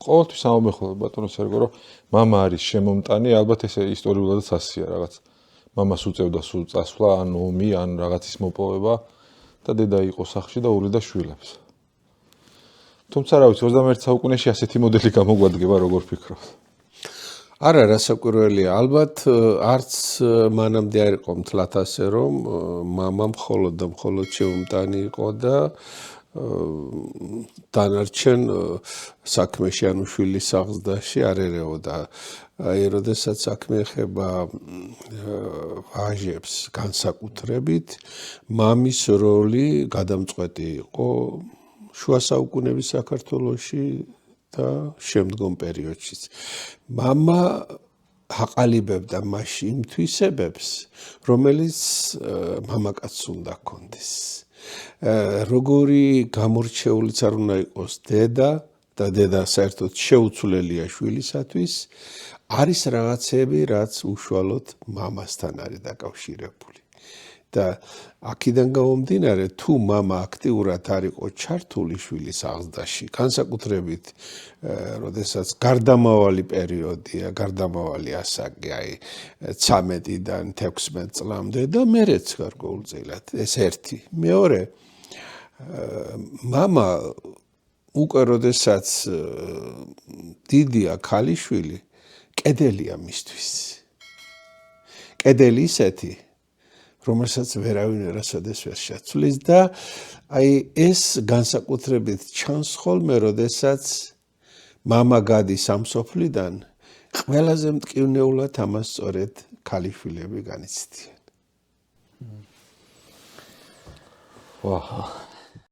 ყოველთვის ამობეხო ბატონო სერგო, რომ მამა არის შემომტანი, ალბათ ეს ისტორიულადაც ასია რაღაც. მამას უწევდა სულ წასვლა, ან ომი, ან რაღაცის მოპოვება და დედა იყო სახლში და უვლიდა შვილებს. თუმცა რა ვიცი, 21 საუკუნეში ასეთი მოდელი გამოგვადგება, როგორ ფიქრობთ? არა, რასაკვირველია, ალბათ არც მანამდე არ იყო მთლად ასე, რომ მამა მხოლოდ და მხოლოდ შემომტანი იყო და დანარჩენ საქმეში, ანუ შვილის სახლში არ ერეოდა. აი, როდესაც საქმე ეხება ვაჟებს განსაკუთრებით, მამის როლი გადამწყვეტი იყო შუა საუკუნეების საქართველოში და შემდგომ პერიოდშიც. მამა აყალიბებდა მასში იმ თვისებებს, რომელიც მამაკაცს უნდა ჰქონდეს. როგორი გამორჩეულიც არ უნდა იყოს დედა და დედა საერთოდ შეუცვლელია შვილისათვის, არის რაღაცები, რაც უშუალოდ მამასთან არის დაკავშირებული. და აქედან გამომდინარე, თუ მამა აქტიურად არ იყო ჩართული შვილის აღზრდაში, განსაკუთრებით, როდესაც გარდამავალი პერიოდია, გარდამავალი ასაკი, აი 13-დან 16 წლამდე და მერეც გარკვეულწილად, ეს ერთი. მეორე, მამა უკვე როდესაც დიდია ქალიშვილი, კედელია მისთვის. კედელი ისეთი, რომელსაც ვერავინ ვერასოდეს ვერ შეცვლის და აი ეს განსაკუთრებით ჩანს ხოლმე, როდესაც მამა გადის ამ სოფლიდან, ყველაზე მტკივნეულად ამას სწორედ ქალიშვილები განიცდიან. ვაჰ.